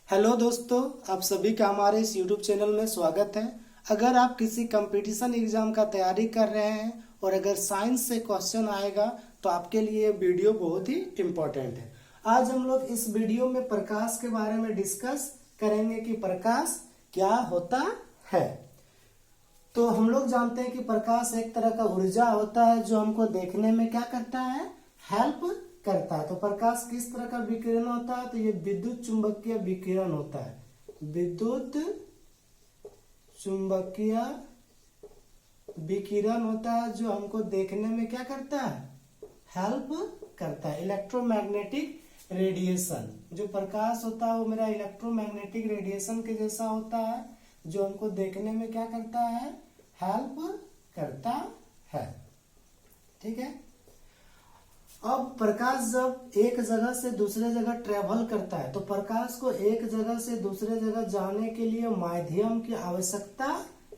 Hello दोस्तों, आप सभी का हमारे इस यूट्यूब चैनल में स्वागत है। अगर आप किसी कंपटीशन एग्जाम का तैयारी कर रहे हैं और अगर साइंस से क्वेश्चन आएगा तो आपके लिए ये वीडियो बहुत ही इम्पोर्टेंट है। आज हम लोग इस वीडियो में प्रकाश के बारे में डिस्कस करेंगे कि प्रकाश क्या होता है। तो हम लोग जानते हैं कि प्रकाश एक तरह का ऊर्जा होता है जो हमको देखने में क्या करता है, हेल्प करता है। तो प्रकाश किस तरह का विकिरण होता है, तो ये विद्युत चुंबकीय विकिरण होता है। विद्युत चुंबकीय विकिरण होता है जो हमको देखने में क्या करता है, हेल्प करता है। इलेक्ट्रोमैग्नेटिक रेडिएशन, जो प्रकाश होता है वो मेरा इलेक्ट्रोमैग्नेटिक रेडिएशन के जैसा होता है जो हमको देखने में क्या करता है, हेल्प करता है। ठीक है। अब प्रकाश जब एक जगह से दूसरे जगह ट्रेवल करता है तो प्रकाश को एक जगह से दूसरे जगह जाने के लिए माध्यम की आवश्यकता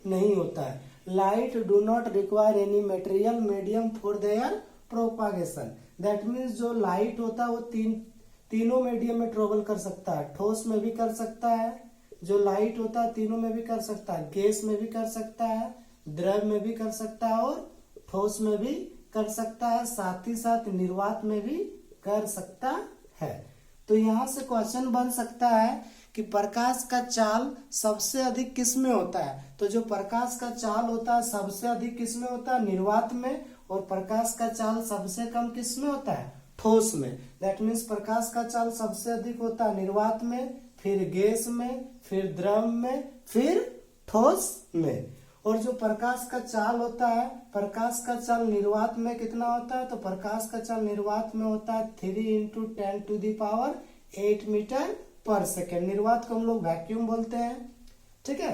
नहीं होता है। Light do not require any material medium for their propagation. That means जो लाइट होता है वो तीनों मीडियम में ट्रेवल कर सकता है। ठोस में भी कर सकता है, जो लाइट होता है तीनों में भी कर सकता है। गैस में भी कर सकता है, द्रव में भी कर सकता है और ठोस में भी कर सकता है, साथ ही साथ निर्वात में भी कर सकता है। तो यहाँ से क्वेश्चन बन सकता है कि प्रकाश का चाल सबसे अधिक किस में होता है। तो जो प्रकाश का चाल होता है सबसे अधिक किस में होता है, निर्वात में। और प्रकाश का चाल सबसे कम किस में होता है, ठोस में। दैट मीन्स प्रकाश का चाल सबसे अधिक होता है निर्वात में, फिर गैस में, फिर द्रव में, फिर ठोस में। और जो प्रकाश का चाल होता है, प्रकाश का चाल निर्वात में कितना होता है, तो प्रकाश का चाल निर्वात में होता है 3 × 10⁸ मीटर पर सेकेंड। निर्वात को हम लोग वैक्यूम बोलते हैं। ठीक है।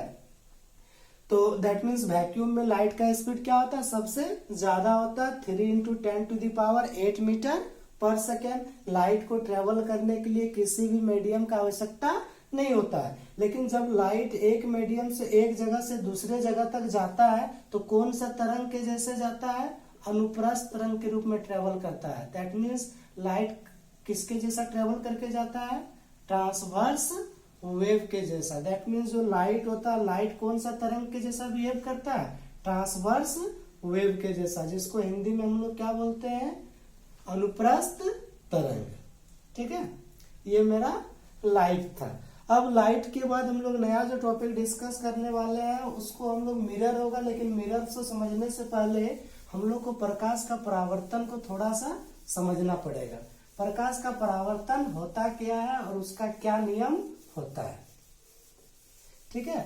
तो दैट मीन्स वैक्यूम में लाइट का स्पीड क्या होता है, सबसे ज्यादा होता है 3 × 10⁸ मीटर पर सेकेंड। लाइट को ट्रेवल करने के लिए किसी भी मीडियम का आवश्यकता नहीं होता है। लेकिन जब लाइट एक मीडियम से एक जगह से दूसरे जगह तक जाता है तो कौन सा तरंग के जैसे जाता है, अनुप्रस्थ तरंग के रूप में ट्रेवल करता है। दैट मीन्स लाइट किसके जैसा ट्रेवल करके जाता है, ट्रांसवर्स वेव के जैसा। दैट मीन्स जो लाइट होता है, लाइट कौन सा तरंग के जैसा बिहेव करता है, ट्रांसवर्स वेव के जैसा, जिसको हिंदी में हम लोग क्या बोलते हैं, अनुप्रस्थ तरंग। ठीक है। ये मेरा लाइट था। अब लाइट के बाद हम लोग नया जो टॉपिक डिस्कस करने वाले हैं उसको हम लोग मिरर होगा। लेकिन मिरर से समझने से पहले हम लोग को प्रकाश का परावर्तन को थोड़ा सा समझना पड़ेगा। प्रकाश का परावर्तन होता क्या है और उसका क्या नियम होता है। ठीक है।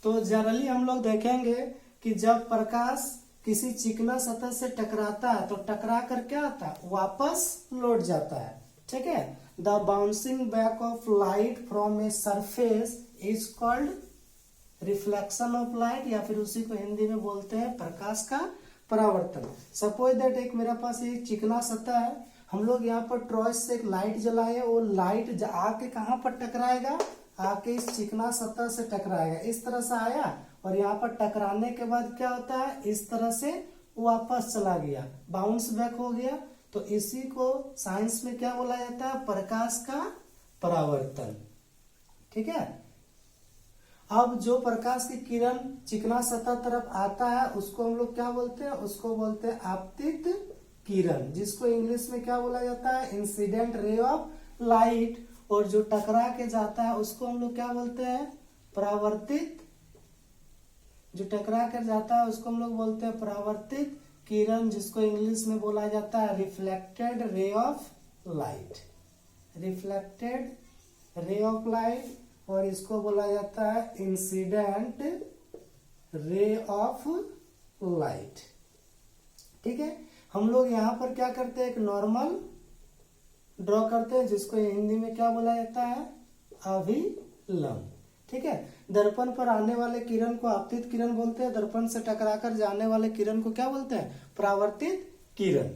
तो जनरली हम लोग देखेंगे कि जब प्रकाश किसी चिकना सतह से टकराता है तो टकरा कर क्या होता है, वापस लौट जाता है। ठीक है। The bouncing back of light from a surface is called reflection of light, या फिर उसी को हिंदी में बोलते हैं प्रकाश का परावर्तन। सपोज दैट एक मेरे पास एक चिकना सतह है, हम लोग यहाँ पर टॉर्च से एक लाइट जलाए, वो लाइट आके कहाँ पर टकराएगा, आके इस चिकना सतह से टकराएगा। इस तरह से आया और यहाँ पर टकराने के बाद क्या होता है, इस तरह से वापस चला गया, बाउंस बैक हो गया। तो इसी को साइंस में क्या बोला जाता है, प्रकाश का परावर्तन। ठीक है। अब जो प्रकाश की किरण चिकना सतह तरफ आता है उसको हम लोग क्या बोलते हैं, उसको बोलते हैं आपतित किरण, जिसको इंग्लिश में क्या बोला जाता है, इंसिडेंट रे ऑफ लाइट। और जो टकरा के जाता है उसको हम लोग क्या बोलते हैं, परावर्तित। जो टकरा कर जाता है उसको हम लोग बोलते हैं परावर्तित किरण, जिसको इंग्लिश में बोला जाता है reflected ray of light. Reflected ray of light, और इसको बोला जाता है इंसिडेंट रे ऑफ लाइट। ठीक है। हम लोग यहाँ पर क्या करते हैं, एक नॉर्मल ड्रॉ करते हैं जिसको हिंदी में क्या बोला जाता है, अभिलंब। ठीक है। दर्पण पर आने वाले किरण को आपतित किरण बोलते हैं, दर्पण से टकराकर जाने वाले किरण को क्या बोलते हैं, परावर्तित किरण।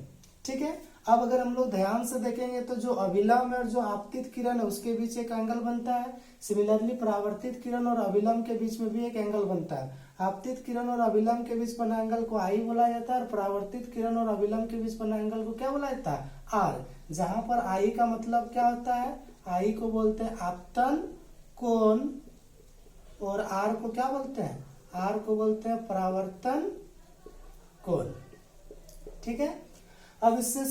ठीक है। अब अगर हम लोग ध्यान से देखेंगे तो जो अभिलंब और जो आपतित किरण है उसके बीच एक एंगल बनता है। सिमिलरली परावर्तित किरण और अभिलंब के बीच में भी एक एंगल बनता है। आपतित किरण और अभिलंब के बीच बना एंगल को आई बोला जाता है और परावर्तित किरण और अभिलंब के बीच बना एंगल को क्या बोला जाता है, आर। जहां पर आई का मतलब क्या होता है, आई को बोलते हैं आपतन कोण और आर को क्या बोलते हैं, आर को बोलते हैं परावर्तन कोण। ठीक है, अब इससे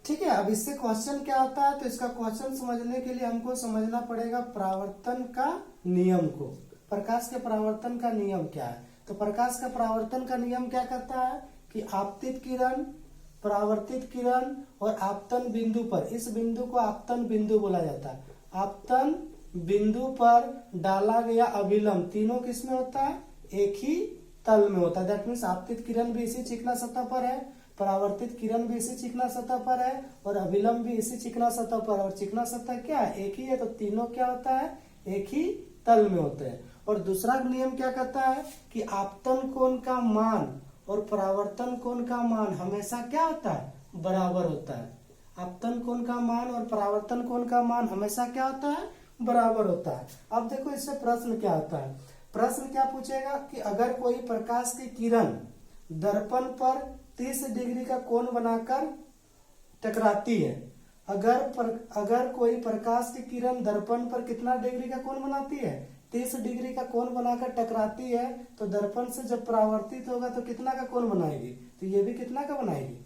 ठीक है, अब इससे क्वेश्चन क्या आता है, तो इसका क्वेश्चन समझने के लिए हमको समझना पड़ेगा परावर्तन का नियम को। प्रकाश के परावर्तन का नियम क्या है, तो प्रकाश का परावर्तन का नियम क्या कहता है कि आपतित किरण, परावर्तित किरण और आपतन बिंदु पर, इस बिंदु को आपतन बिंदु बोला जाता है, आपतन बिंदु पर डाला गया अभिलंब तीनों किस में होता है, एक ही तल में होता है। दैट मीन्स आपतित किरण भी इसी चिकना सतह पर है, परावर्तित किरण भी इसी चिकना सतह पर है और अभिलंब भी इसी चिकना सतह पर, और चिकना सतह क्या है, एक ही है, तो तीनों क्या होता है, एक ही तल में होते हैं। और दूसरा नियम क्या कहता है कि आपतन कोण का मान और परावर्तन कोण का मान हमेशा क्या होता है, बराबर होता है। आपतन कोण का मान और परावर्तन कोण का मान हमेशा क्या होता है, बराबर होता है। अब देखो इससे प्रश्न क्या आता है, प्रश्न क्या पूछेगा कि अगर कोई प्रकाश की किरण दर्पण पर 30 डिग्री का कोण बनाकर टकराती है, अगर कोई प्रकाश की किरण दर्पण पर कितना डिग्री का कोण बनाती है, 30 डिग्री का कोण बनाकर टकराती है, तो दर्पण से जब परावर्तित होगा तो कितना का कोण बनाएगी, तो ये भी कितना का बनाएगी,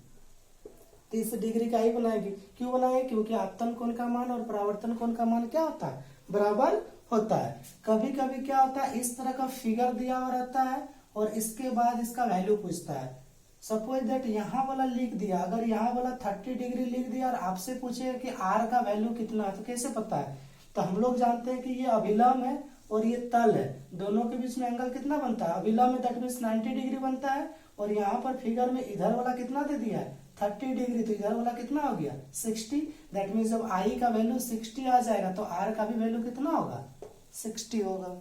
30 डिग्री का ही बनाएगी। क्यों बनाएगी, क्योंकि आपतन कोण का मान और परावर्तन कोण का मान क्या होता है, बराबर होता है। कभी कभी क्या होता है, इस तरह का फिगर दिया हुआ रहता है और इसके बाद इसका वैल्यू पूछता है। सपोज दैट यहाँ वाला लिख दिया, अगर यहाँ वाला 30 डिग्री लिख दिया और आपसे पूछेगा कि आर का वैल्यू कितना है, तो कैसे पता है, तो हम लोग जानते हैं कि ये अभिलंब है और ये तल है, दोनों के बीच में एंगल कितना बनता है, अभिलंब में दैट मीन्स 90 डिग्री बनता है, और यहाँ पर फिगर में इधर वाला कितना दे दिया है 30 डिग्री, तो इधर वाला कितना हो गया 60। दैट मीन्स जब आई का वैल्यू 60 आ जाएगा तो आर का भी वैल्यू कितना होगा 60 होगा।